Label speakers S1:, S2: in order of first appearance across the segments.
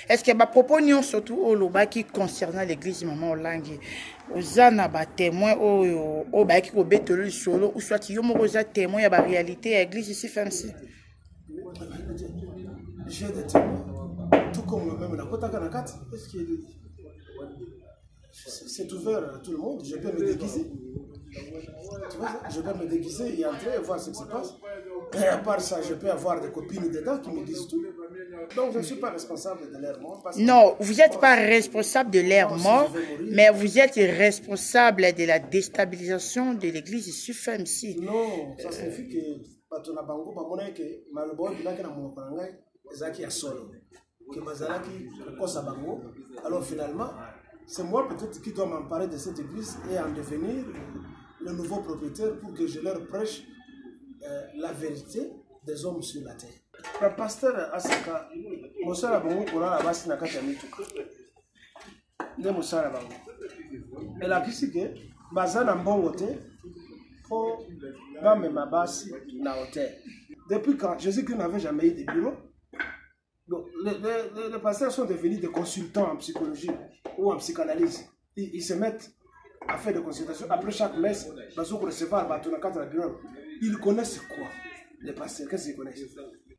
S1: Est-ce que ma propos surtout au loba qui concernant l'église maman Olangi ozana ba témoin au ba qui ko betelu solo ou soit yo mo za témoin ya ba réalité ya église ici FMC.
S2: J'ai des témoins tout comme même la kota kanakati est-ce que c'est ouvert à tout le monde, je peux me déguiser. Tu vois, je peux me déguiser et entrer et voir ce qui se passe. Et à part ça, je peux avoir des copines dedans qui me disent tout. Donc je ne suis pas responsable de leur mort.
S1: Non, vous n'êtes pas responsable de leur mort, mais vous êtes responsable de la déstabilisation de l'église sur FMC.
S2: Non, ça signifie que Batona Bango, Bamona, que Malobo, Bilaki na Monokangai, Zaki a solo. Que Bazalaki, Kosa Bango. Alors finalement, c'est moi peut-être qui dois m'emparer de cette église et en devenir le nouveau propriétaire pour que je leur prêche la vérité des hommes sur la terre. Le pasteur Asaka, Moussala Bango, on a la base na Katamituka. De Moussala Bango. Et la question est que Bazana Mbongote, pour Bame Mabasi na hôtel. Depuis quand Jésus-Christ n'avait jamais eu de bureau. Donc, les pasteurs sont devenus des consultants en psychologie ou en psychanalyse. Ils se mettent à faire des consultations. Après chaque messe, ils connaissent quoi, les pasteurs? Qu'est-ce qu'ils connaissent?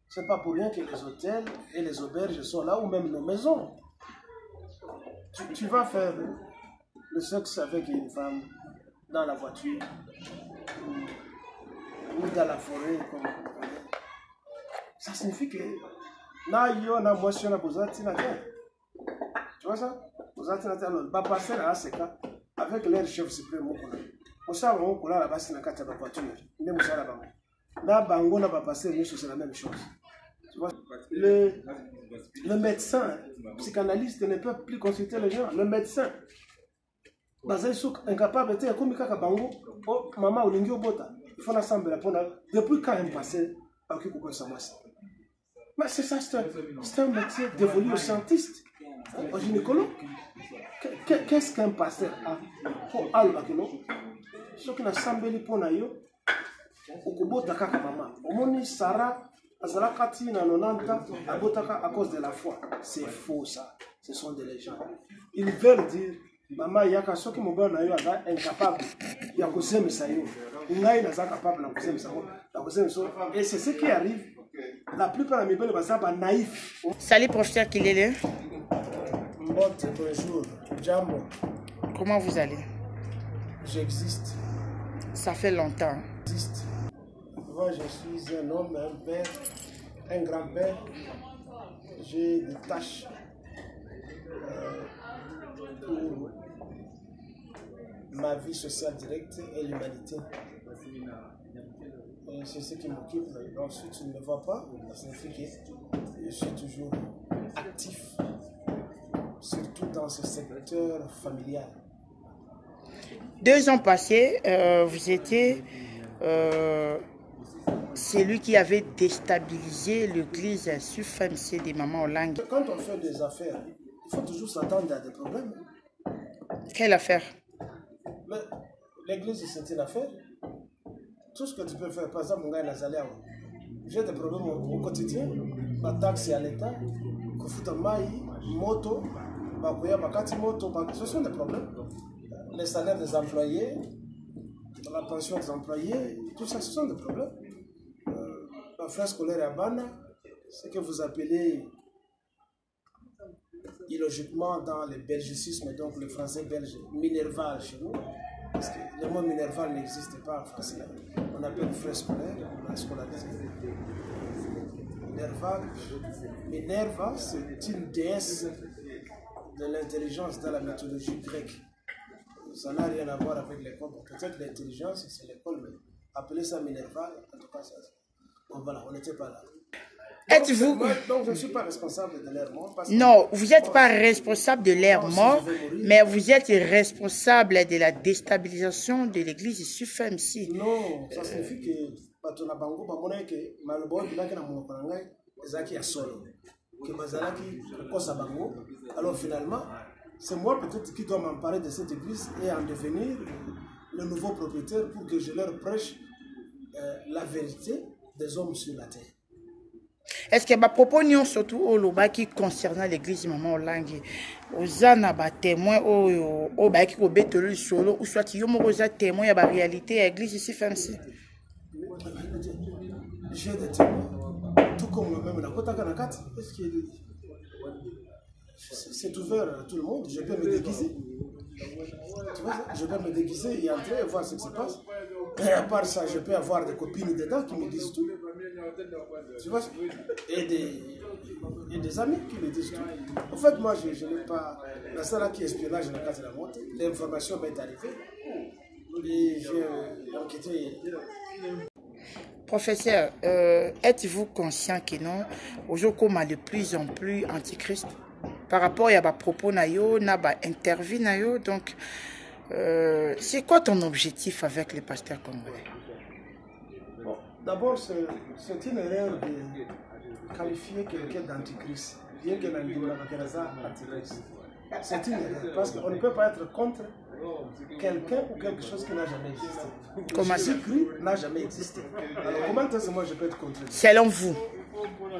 S2: Ce n'est pas pour rien que les hôtels et les auberges sont là, ou même nos maisons. Tu vas faire le sexe avec une femme dans la voiture ou dans la forêt, comme vous comprenez. Ça signifie que là, il y a une motion à Bozati Natal. Tu vois ça? Bozati Natal, on va passer à ACK avec leur chef suprême. On sait qu'on a la base dans la voiture. Là, Bango n'a pas passé, mais c'est la même chose. Tu vois? Le médecin, psychanalyste ne peut plus consulter les gens. Le médecin, incapable de comme Bango, oh, maman, il faut l'assembler. Depuis quand il est passé à qui peut ça? Mais c'est ça, c'est un métier dévolu aux scientistes, aux gynécologues. Qu'est-ce qu'un pasteur a pour Al-Bakino? Ce qui n'a semblé pour Nayo, au Kubota Kaka Mama. Au Moni Sarah, Azala Kati, na 90 ans, à Botaka à cause de la foi. C'est faux ça. Ce sont des légendes. Ils veulent dire, Maman Yaka, ce qui m'a dit, est incapable. Il y a causé mes saillots. Il n'y a pas capable de causer mes saillots. Et c'est ce qui arrive. La plupart de mes belles sont naïfs.
S1: Salut professeur Kilele.
S2: Bonjour, Jambo.
S1: Comment vous allez?
S2: J'existe.
S1: Ça fait longtemps.
S2: J'existe. Moi, je suis un homme, un père, un grand-père. J'ai des tâches pour ma vie sociale directe et l'humanité. C'est ce qui m'occupe. Ensuite, tu ne me vois pas. Ça signifie que je suis toujours actif, surtout dans ce secteur familial.
S1: 2 ans passés, vous étiez celui qui avait déstabilisé l'église sur FMC des mamans Olangi.
S2: Quand on fait des affaires, il faut toujours s'attendre à des problèmes.
S1: Quelle affaire?
S2: L'église, c'est une affaire. Tout ce que tu peux faire, par exemple, j'ai des problèmes au quotidien, ma taxe à l'État, moto, ce sont des problèmes. Les salaires des employés, la pension des employés, tout ça, ce sont des problèmes. La frais scolaire à Bana, ce que vous appelez illogiquement dans le belgicisme, donc le français belge, minerval chez nous. Parce que le mot minerval n'existe pas en français. On appelle frais scolaire, on a scolarisé. Minerva, c'est une déesse de l'intelligence dans la mythologie grecque. Ça n'a rien à voir avec l'école. Peut-être l'intelligence, c'est l'école, mais appeler ça Minerva, en tout cas, ça. Bon, voilà, on n'était pas là.
S1: Êtes-vous...
S2: Donc, je ne suis pas responsable de leur mort.
S1: Non, vous n'êtes pas responsable de leur mort, mais vous êtes responsable de la déstabilisation de l'église sur FMC.
S2: Non, ça signifie que Batona Bango, Bamoneke, Malobo, Bilaki na Monokangai, Zaki a solo. Que Bazalaki, Kosa Bango. Alors finalement, c'est moi peut-être qui dois m'emparer de cette église et en devenir le nouveau propriétaire pour que je leur prêche la vérité des hommes sur la terre.
S1: est-ce que ma propos surtout au loba qui concernant l'église maman olangi ozana ba témoin o ba qui ko betelu solo ou soit yo mo oza témoin ya ba réalité ya église ici fancy.
S2: J'ai des témoins tout comme même la kota kanakati. Est-ce que c'est ouvert à tout le monde? Je peux me déguiser. Tu vois, je peux me déguiser et entrer et voir ce qui se passe. Et à part ça, je peux avoir des copines dedans qui me disent tout. Tu vois, et des amis qui me disent tout. En fait, moi, je n'ai pas... La salle qui espionnage dans la case de la montre, l'information m'est arrivée. Et j'ai enquêté.
S1: Professeur, êtes-vous conscient que non, aujourd'hui, on a de plus en plus antichrist par rapport à propos nayo, na ba interview nayo, donc c'est quoi ton objectif avec les pasteurs congolais?
S2: Bon, d'abord, c'est une erreur de qualifier quelqu'un d'antichrist, bien que l'antichrist. C'est une erreur, parce qu'on ne peut pas être contre quelqu'un ou quelque chose qui n'a jamais existé.
S1: Comment ça?
S2: Jésus-Christ n'a jamais existé. Alors comment est-ce que moi je peux être contre lui?
S1: Selon vous?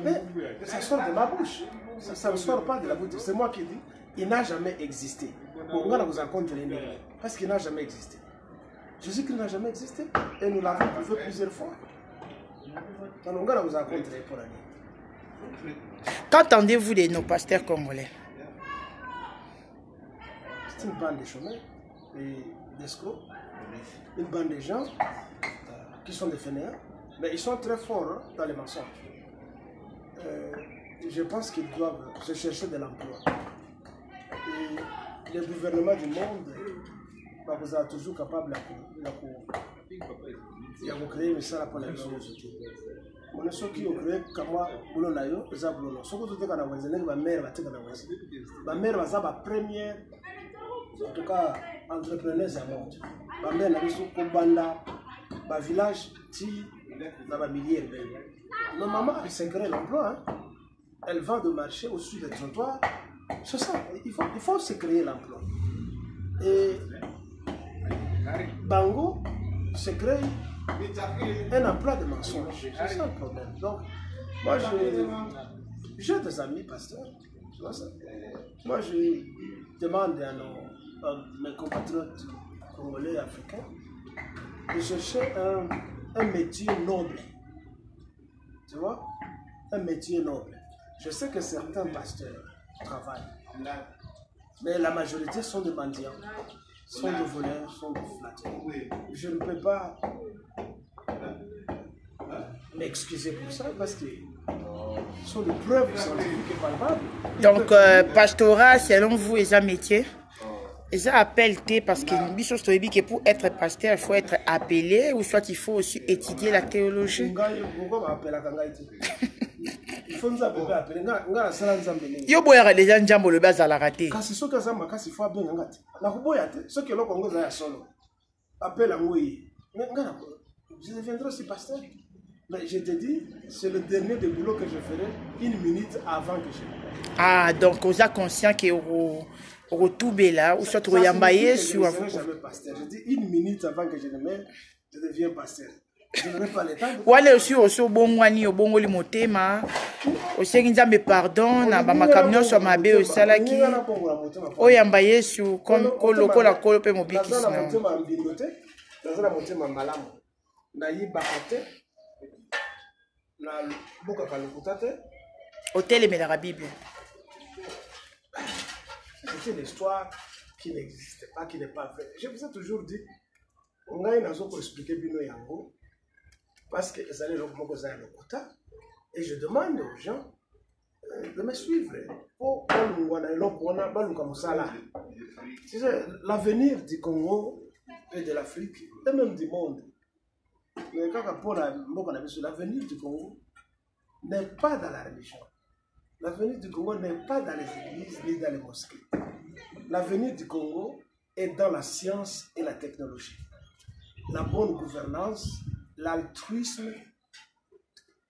S2: Mais ça sort de ma bouche. Ça ne sort pas de la bouche. C'est moi qui dis, il n'a jamais existé. Bon, on va vous en contre parce qu'il n'a jamais existé. Jésus-Christ n'a jamais existé et nous l'avons prouvé plusieurs fois. Donc on va vous en contre pour l'année.
S1: Qu'entendez-vous de nos pasteurs congolais?
S2: C'est une bande de chômeurs et d'escrocs, une bande de gens qui sont des fainéants, mais ils sont très forts dans les mensonges. Je pense qu'ils doivent se chercher de l'emploi. Et le gouvernement du monde vous a toujours capable de créer une salle pour les sociétés. On est ceux qui ont créé comme moi, boulot nayo, ça boulot. Ceux qui ont été dans la ma mère va être dans la ma mère va être ma première. En tout cas, entrepreneurs à monde. Ma mère n'a pas eu Banda, ma village, ti, dans ma millière. Ma maman, elle s'est créée l'emploi. Hein. Elle vend de marché au sud des trottoirs. C'est ça, il faut se créer l'emploi. Et Bango se crée un emploi de mensonge. C'est ça le problème. Donc, moi, j'ai des amis pasteurs. Tu vois ça? Moi, je demande à mes compatriotes congolais africains de chercher un métier noble. Tu vois? Un métier noble. Je sais que certains pasteurs travaillent, mais la majorité sont des mendiants, sont des voleurs, sont des flatteurs. Je ne peux pas m'excuser pour ça parce que ce sont des preuves scientifiques et palpables.
S1: Donc, pastorat, selon vous, est un métier? Ils appellent parce que pour être pasteur, il faut être appelé ou soit il faut aussi étudier la théologie. Yo boya déjà njambo le bas à la raté.
S2: Kasi soka zamba kasi fo abenga ngati. Na kuboya te soki lo kongo za ya solo. Appelle à ngoyi. Ngana je deviendrai aussi pasteur. Mais je te dis, c'est le dernier des boulots que je ferai une minute avant que je meure.
S1: Ah, donc vous êtes conscient que au retour là ou soit au yambaye sur.
S2: Je ne serai jamais pasteur. Je dis une minute avant que je ne meure, je deviens pasteur. Je n'aurai pas le temps.
S1: Wale aussi au bongwani au bongoli motema. Aussi nzambe pardon na ba makamyo sur mabe au salaki. O yambaye sur comme koloko la kolope mobiki sina.
S2: Motema mbindote, na motema malamu. Na yibakate. Na boka kalokutate.
S1: Hôtel et la Bible.
S2: C'est une histoire qui n'existe pas, qui n'est pas vraie. Je vous ai toujours dit, on a une raison pour expliquer Bino Yango, parce que les années et je demande aux gens de me suivre. L'avenir du Congo et de l'Afrique, et même du monde, l'avenir du Congo n'est pas dans la religion. L'avenir du Congo n'est pas dans les églises ni dans les mosquées. L'avenir du Congo est dans la science et la technologie. La bonne gouvernance, l'altruisme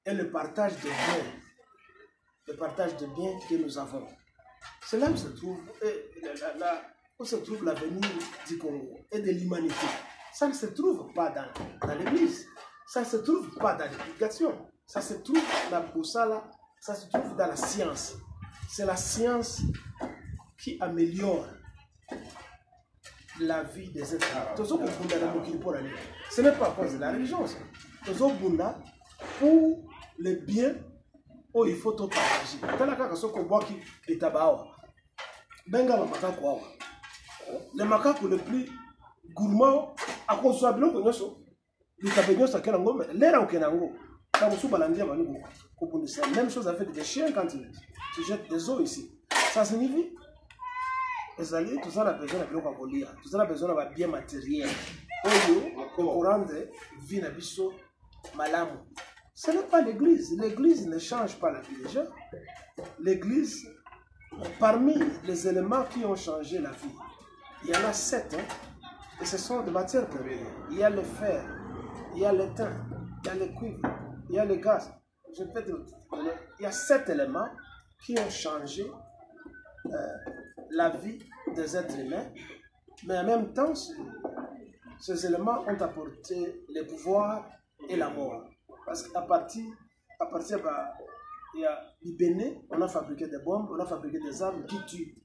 S2: et le partage de biens. Le partage de biens que nous avons. C'est là où se trouve l'avenir du Congo et de l'humanité. Ça ne se trouve pas dans l'église. Ça ne se trouve pas dans l'éducation. Ça se trouve dans Boussala ça se trouve dans la science. C'est la science qui améliore la vie des êtres humains. Ce n'est pas à cause de la religion. Pour le bien, oh, il faut tout partager. Le macaque le plus gourmand à consommer même chose avec des chiens quand tu jettes des os ici. Ça signifie tout ça a besoin de tout ça a besoin de bien matériel. Ce n'est pas l'église. L'église ne change pas la vie des gens. L'église, parmi les éléments qui ont changé la vie, il y en a 7, hein, et ce sont des matières premières. Il y a le fer, il y a l'étain, il y a le cuivre, il y a le gaz. Il y a 7 éléments qui ont changé la vie des êtres humains, mais en même temps, ces éléments ont apporté le pouvoir et la mort. Parce qu'à partir il y a du Bénin, on a fabriqué des bombes, on a fabriqué des armes qui tuent.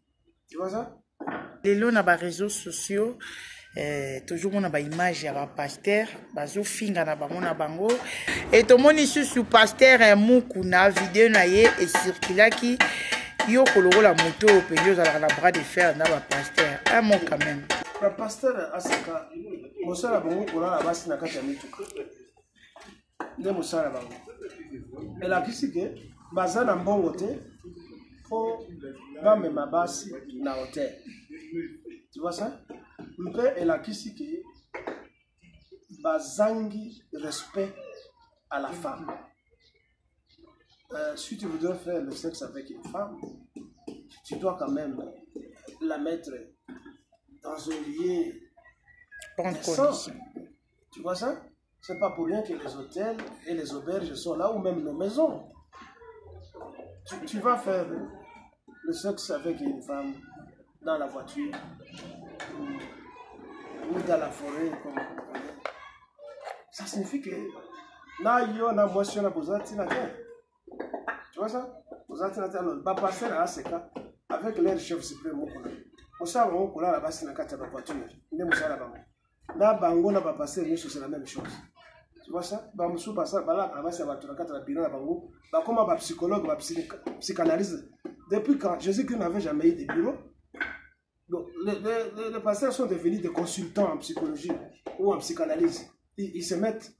S2: Tu vois ça?
S1: Les lots dans les réseaux sociaux, toujours on a des images de pasteur, bazo finga na bango na bango, et tout le monde ici sur pasteur Mukuna vidéo na ye et circula qui yo koloro la moto au pays dans la bras de fer na ba pasteur un mot quand même.
S2: Le pasteur asaka mosala bango kola la basi na kati ya mituka. Nde mosala bango. Ela kisike baza na mbongo te po bamema basi na hotel. Tu vois ça? Mpe elakisi ke bazangi respect à la femme. Si tu voudrais faire le sexe avec une femme, tu dois quand même la mettre dans un lieu décent. Tu vois ça? C'est pas pour rien que les hôtels et les auberges sont là, ou même nos maisons. Tu vas faire le sexe avec une femme dans la voiture ou dans la forêt, comme vous connaissez. Ça signifie que là, il y a une motion à poser. Tu vois ça? Vous êtes là, passer à ce cas avec leur chef suprême. On sait que là, là-bas, c'est la carte de la voiture. Là, bango n'a pas passé, c'est la même chose. Tu vois ça? Bah, monsieur passe là-bas, c'est la carte de la bilan, bango. Bah, comme un psychologue, un psychanalyste. Depuis quand Jésus-Christ n'avait jamais eu de bureau. Donc, les pasteurs sont devenus des consultants en psychologie ou en psychanalyse. Ils se mettent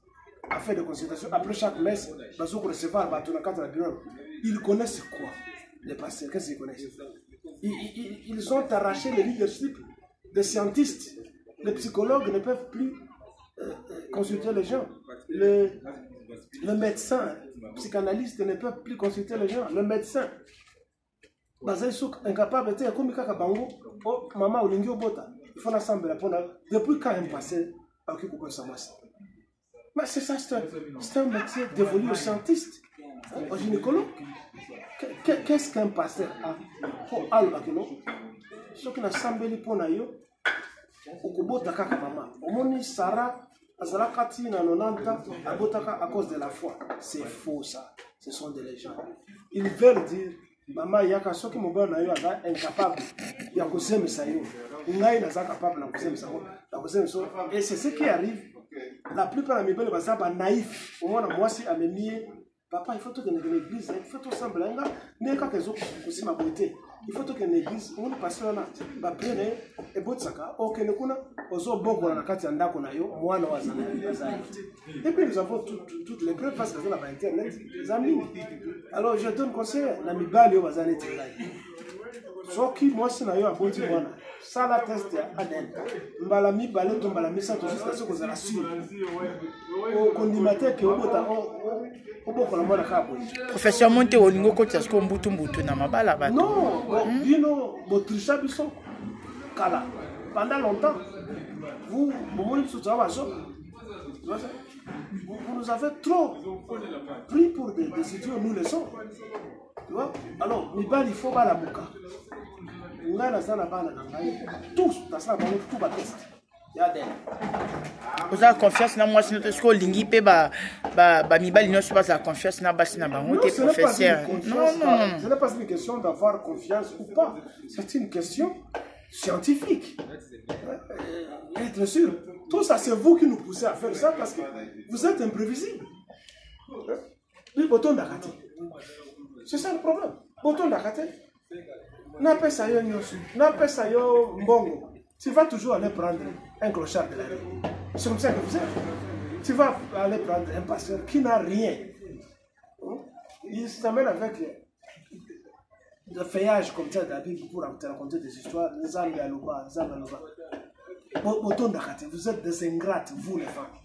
S2: à faire des consultations. Après chaque messe, ils connaissent quoi? Les pasteurs, qu'est-ce qu'ils connaissent? Ils ont arraché le leadership des scientifiques. Les psychologues ne peuvent plus consulter les gens. Les médecins, psychanalystes ne peuvent plus consulter les gens. Le médecin, ils sont incapables de comme bango, oh maman olingi obota, il faut l'assembler depuis quand un pasteur a occupé quoi ça? Mais c'est ça, c'est un métier dévolu aux scientistes, aux gynécologues. Qu'est-ce qu'un pasteur a? Pour albakino, ce qui n'a semblé pour nayo, au kubota kaka maman. Au moni Sarah, azala kati na 90 ans, abotaka à cause de la foi. C'est faux ça. Ce sont des légendes. Ils veulent dire maman yaka soki mobile na yo aza incapable ya kosemisa yo. Ngai naza capable na kosemisa yo. Na kosemisa yo. Et c'est ce qui arrive. La plupart des mibele baza ba naïf. Au moins moi si amemie papa, il faut que l'église, il faut tout sembler nga neka kezo kusima boite. Il faut que l'église, on passe là ba prene e botsaka o ke nekuna ozo bogo na kati ya ndako na yo mwana wa zana. Et puis nous avons toutes les preuves parce que dans internet les amis. Alors je donne conseil na mibali yo bazana tengai. Soki moi si na yo aboti mwana sala test ya ADN mbala mibale to mbala misa to jusqu'à ce que ça la suive o kondimate ke obota oboko la mwana ka boyi
S1: professeur monte olingo ko tsasko mbutu na mabala ba
S2: non bino botrisha biso kala pendant longtemps vous momoni biso tsa baso vous nous avez trop pris pour des idiots, nous le sommes. Tu vois? Alors, il faut pas la bouca. Tous, tout va test.
S1: Vous avez confiance dans moi, sinon, est-ce que l'ingui peut mibali non pas la confiance dans basi na bango te professeur. Non.
S2: Ce n'est pas une question d'avoir confiance ou pas. C'est une question scientifique. Être sûr. Tout ça, c'est vous qui nous poussez à faire ça parce que vous êtes imprévisible. C'est ça le problème. Bouton d'Akate. Mbongo. Tu vas toujours aller prendre un clochard de la rue. C'est comme ça que vous êtes. Tu vas aller prendre un pasteur qui n'a rien. Il s'amène avec le feuillage comme ça de la Bible pour te raconter des histoires. Vous êtes des ingrates, vous les femmes.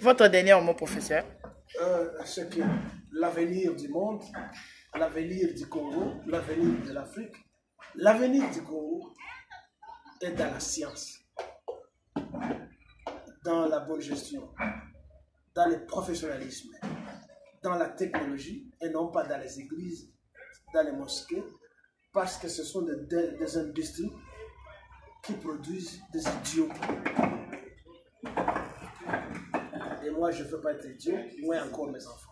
S1: Votre dernier mot, professeur?
S2: C'est que l'avenir du monde, l'avenir du Congo, l'avenir de l'Afrique, l'avenir du Congo est dans la science, dans la bonne gestion, dans le professionnalisme, dans la technologie et non pas dans les églises, dans les mosquées, parce que ce sont des industries qui produisent des idiots. Et moi, je ne veux pas être idiot, moi encore mes enfants.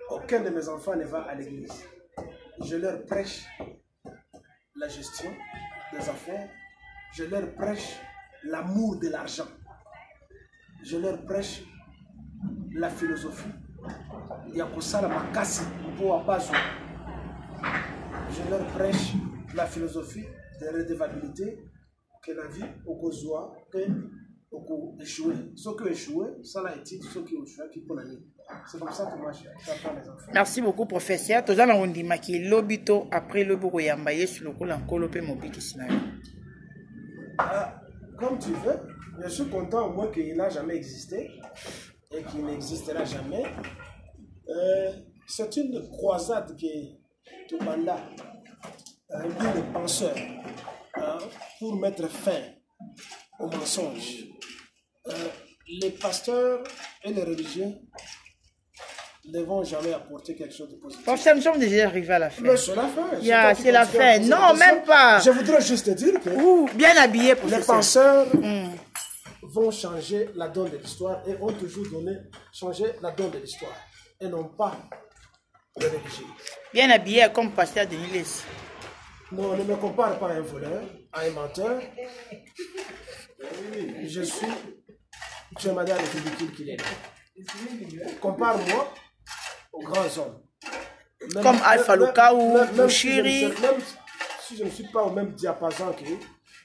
S2: Aucun de mes enfants ne va à l'église. Je leur prêche la gestion des affaires. Je leur prêche l'amour de l'argent. Je leur prêche la philosophie. Yakosala Makasi pour Abazo. Je leur prêche la philosophie de redevabilité que la vie au Kozoa peut échouer. Ceux qui ont échoué, ça l'a été, ceux qui ont échoué, qui pour l'année. C'est comme ça que moi j'apprends les enfants.
S1: Merci beaucoup, professeur. Tous les gens ont dit que l'obito après le bourreau yambaye sur le coup l'encolopé mobile sinayo.
S2: Comme tu veux, je suis content au moins qu'il n'a jamais existé et qu'il n'existera jamais. C'est une croisade qui Tobanda, dit le penseur, pour mettre fin aux mensonges. Les pasteurs et les religieux ne vont jamais apporter quelque chose de positif.
S1: Professeur, nous sommes déjà arrivés à la fin.
S2: Mais c'est la fin.
S1: C'est la fin. Non, même pas.
S2: Je voudrais juste te dire que
S1: bien habillé, professeur.
S2: Les penseurs vont changer la donne de l'histoire et ont toujours changé la donne de l'histoire et non pas les religieux.
S1: Bien habillé comme pasteur de l'Église.
S2: Non, ne me compare pas à un voleur, à un menteur. Tu es madame ridicule qu'il est. Compare-moi aux grands hommes.
S1: Comme Alpha Luka ou Bushiri.
S2: Même si je ne suis pas au même diapason que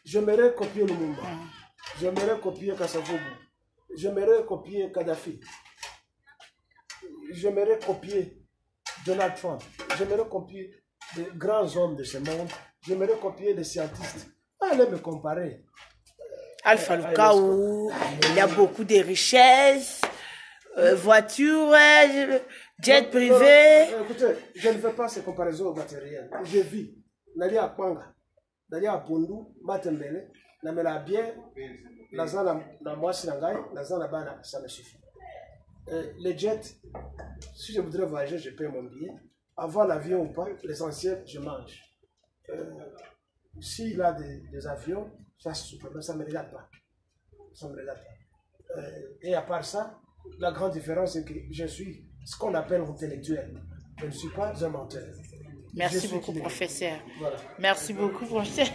S2: j'aimerais copier Lumumba. J'aimerais copier Kassavobu. J'aimerais copier Kadhafi. J'aimerais copier Donald Trump. J'aimerais copier des grands hommes de ce monde. J'aimerais copier des scientifiques. Allez me comparer.
S1: Alpha Luka, il y a beaucoup de richesses, voitures, jet privé.
S2: Écoutez, je ne fais pas ces comparaisons matérielles. Je vis. Nali à Kwanga, Nali à Pundu, Matembele, Namela bien, Nazana na Moisi Nangai, Nazana Bana, ça me suffit. Les jets, si je voudrais voyager, je paye mon billet. Avoir l'avion ou pas, l'essentiel, je mange. S'il a des avions, ça ne me regarde pas. Ça me regarde pas. Et à part ça, la grande différence, c'est que je suis ce qu'on appelle intellectuel. Je ne suis pas un menteur.
S1: Merci beaucoup, professeur.
S2: Voilà.
S1: Merci beaucoup, professeur.